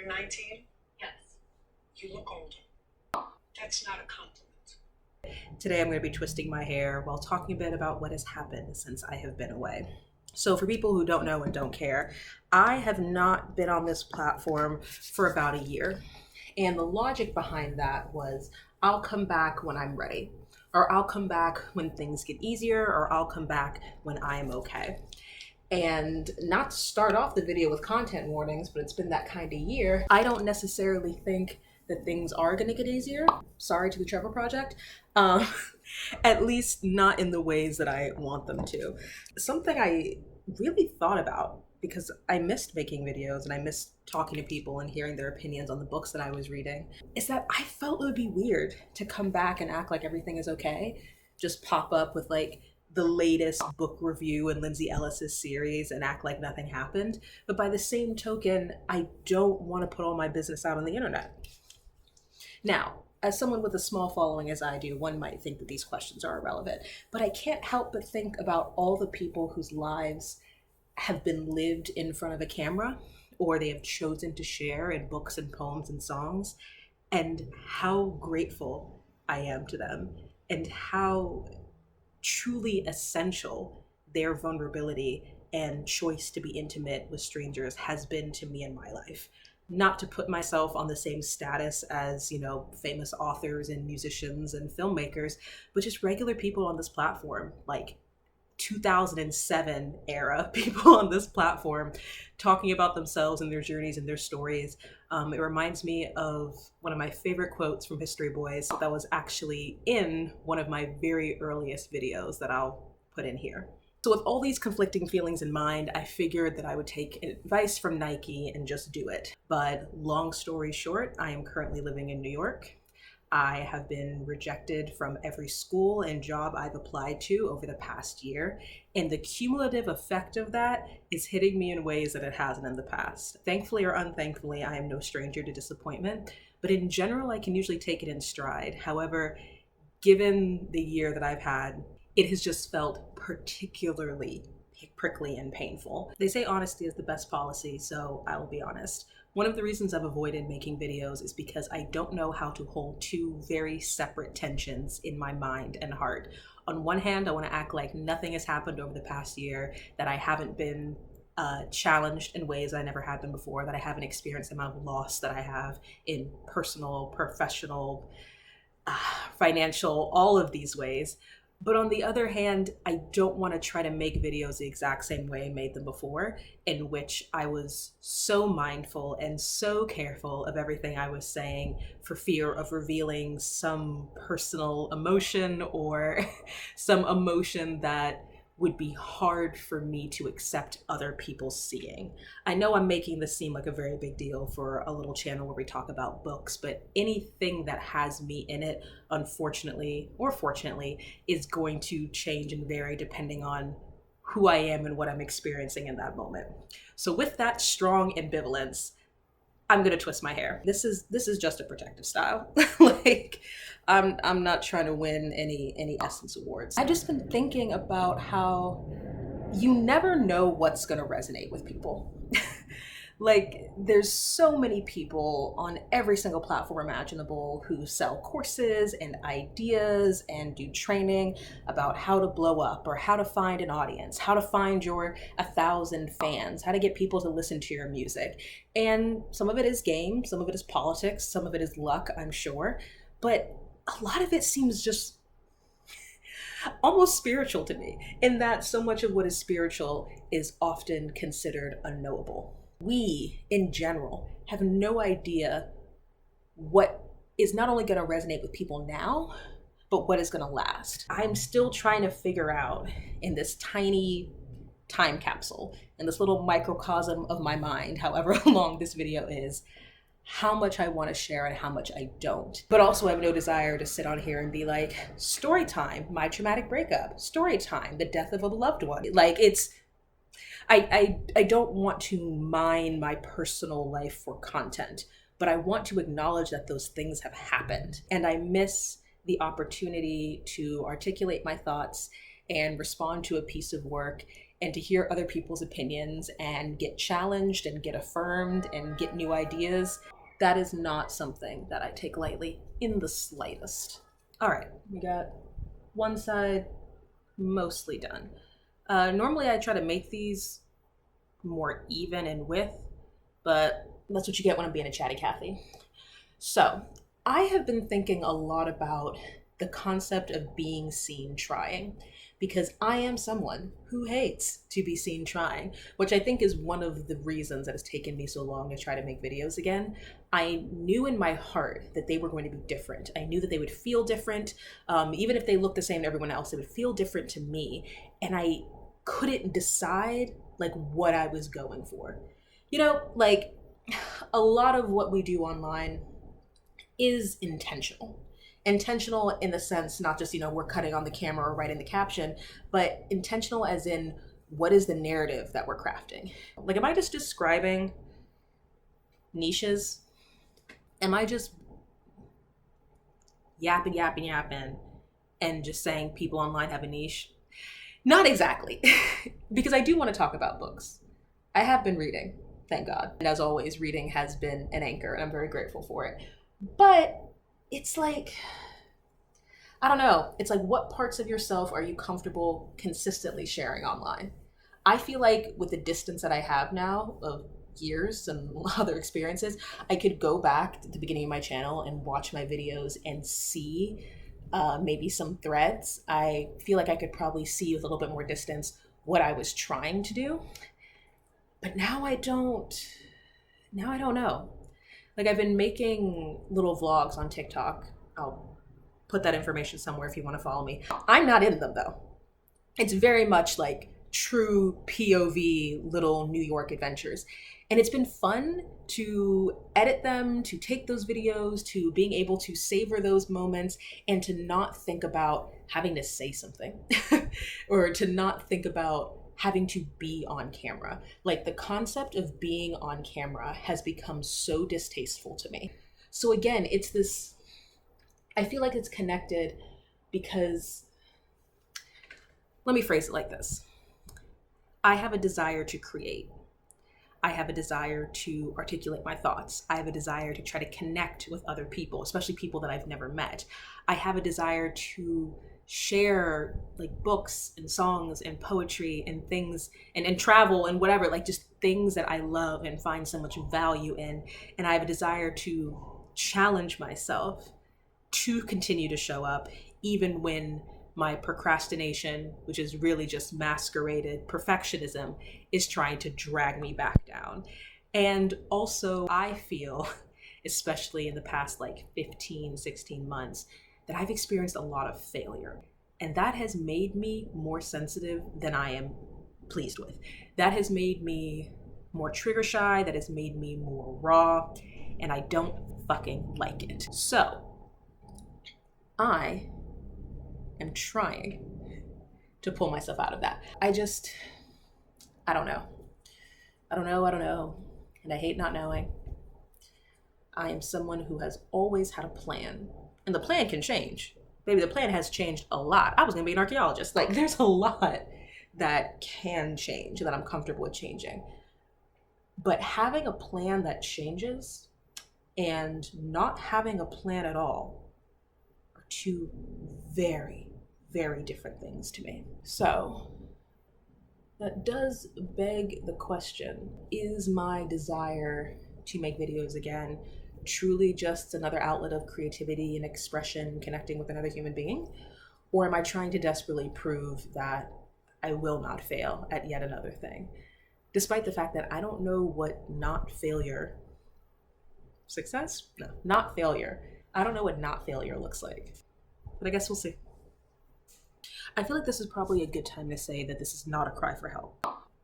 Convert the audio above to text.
19? Yes. You look older. That's not a compliment. Today I'm going to be twisting my hair while talking a bit about what has happened since I have been away. So for people who don't know and don't care, I have not been on this platform for about a year. And the logic behind that was I'll come back when I'm ready, or I'll come back when things get easier, or I'll come back when I'm okay. And not to start off the video with content warnings, but it's been that kind of year. I don't necessarily think that things are going to get easier. Sorry to the Trevor Project. At least not in the ways that I want them to. Something I really thought about, because I missed making videos and I missed talking to people and hearing their opinions on the books that I was reading, is that I felt it would be weird to come back and act like everything is okay. Just pop up with like the latest book review in Lindsay Ellis's series and act like nothing happened. But by the same token, I don't want to put all my business out on the internet. Now, as someone with a small following as I do, one might think that these questions are irrelevant, but I can't help but think about all the people whose lives have been lived in front of a camera, or they have chosen to share in books and poems and songs, and how grateful I am to them, and how truly essential their vulnerability and choice to be intimate with strangers has been to me in my life. Not to put myself on the same status as, famous authors and musicians and filmmakers, but just regular people on this platform, like 2007 era people on this platform talking about themselves and their journeys and their stories. It reminds me of one of my favorite quotes from History Boys that was actually in one of my very earliest videos that I'll put in here. So with all these conflicting feelings in mind, I figured that I would take advice from Nike and just do it. But long story short, I am currently living in New York. I have been rejected from every school and job I've applied to over the past year, and the cumulative effect of that is hitting me in ways that it hasn't in the past. Thankfully or unthankfully, I am no stranger to disappointment, but in general, I can usually take it in stride. However, given the year that I've had, it has just felt particularly prickly and painful. They say honesty is the best policy, so I will be honest. One of the reasons I've avoided making videos is because I don't know how to hold two very separate tensions in my mind and heart. On one hand, I want to act like nothing has happened over the past year, that I haven't been challenged in ways I never have been before, that I haven't experienced the amount of loss that I have in personal, professional, financial, all of these ways. But on the other hand, I don't want to try to make videos the exact same way I made them before, in which I was so mindful and so careful of everything I was saying for fear of revealing some personal emotion or some emotion that would be hard for me to accept other people seeing. I know I'm making this seem like a very big deal for a little channel where we talk about books, but anything that has me in it, unfortunately or fortunately, is going to change and vary depending on who I am and what I'm experiencing in that moment. So with that strong ambivalence, I'm gonna twist my hair. This is just a protective style. Like, I'm not trying to win any Essence Awards. I've just been thinking about how you never know what's gonna resonate with people. Like, there's so many people on every single platform imaginable who sell courses and ideas and do training about how to blow up or how to find an audience, how to find your 1,000 fans, how to get people to listen to your music. And some of it is game, some of it is politics, some of it is luck, I'm sure. But a lot of it seems just almost spiritual to me, in that so much of what is spiritual is often considered unknowable. We, in general, have no idea what is not only going to resonate with people now, but what is going to last. I'm still trying to figure out in this tiny time capsule, in this little microcosm of my mind, however long this video is, how much I want to share and how much I don't. But also I have no desire to sit on here and be like, story time, my traumatic breakup, story time, the death of a loved one. Like, I don't want to mine my personal life for content, but I want to acknowledge that those things have happened. And I miss the opportunity to articulate my thoughts and respond to a piece of work and to hear other people's opinions and get challenged and get affirmed and get new ideas, that is not something that I take lightly in the slightest. All right, we got one side mostly done. Normally I try to make these more even in width, but that's what you get when I'm being a chatty Cathy. So I have been thinking a lot about the concept of being seen trying, because I am someone who hates to be seen trying, which I think is one of the reasons that it's taken me so long to try to make videos again. I knew in my heart that they were going to be different. I knew that they would feel different. Even if they looked the same to everyone else, they would feel different to me. And I couldn't decide like what I was going for. You know, like a lot of what we do online is intentional. Intentional in the sense, not just, we're cutting on the camera or writing the caption, but intentional as in what is the narrative that we're crafting? Like, am I just describing niches? Am I just yapping and just saying people online have a niche? Not exactly, because I do want to talk about books. I have been reading, thank God. And as always, reading has been an anchor, and I'm very grateful for it. But it's like, I don't know. It's like, what parts of yourself are you comfortable consistently sharing online? I feel like with the distance that I have now of years and other experiences, I could go back to the beginning of my channel and watch my videos and see maybe some threads. I feel like I could probably see with a little bit more distance what I was trying to do. But now I don't know. Like, I've been making little vlogs on TikTok. I'll put that information somewhere if you want to follow me. I'm not in them though. It's very much like true POV little New York adventures. And it's been fun to edit them, to take those videos, to being able to savor those moments, and to not think about having to say something or to not think about having to be on camera. Like, the concept of being on camera has become so distasteful to me. So again, it's this, I feel like it's connected because, let me phrase it like this. I have a desire to create. I have a desire to articulate my thoughts. I have a desire to try to connect with other people, especially people that I've never met. I have a desire to share like books and songs and poetry and things and travel and whatever, like just things that I love and find so much value in. And I have a desire to challenge myself to continue to show up even when my procrastination, which is really just masqueraded perfectionism, is trying to drag me back down. And also I feel, especially in the past like 15, 16 months, that I've experienced a lot of failure. And that has made me more sensitive than I am pleased with. That has made me more trigger shy, that has made me more raw, and I don't fucking like it. So I am trying to pull myself out of that. I don't know. And I hate not knowing. I am someone who has always had a plan. And the plan can change. Maybe the plan has changed a lot. I was gonna be an archaeologist. Like, there's a lot that can change that I'm comfortable with changing. But having a plan that changes and not having a plan at all are two very, very different things to me. So that does beg the question, is my desire to make videos again truly just another outlet of creativity and expression, connecting with another human being? Or am I trying to desperately prove that I will not fail at yet another thing? Despite the fact that I don't know what not failure, success? No, not failure. I don't know what not failure looks like, but I guess we'll see. I feel like this is probably a good time to say that this is not a cry for help.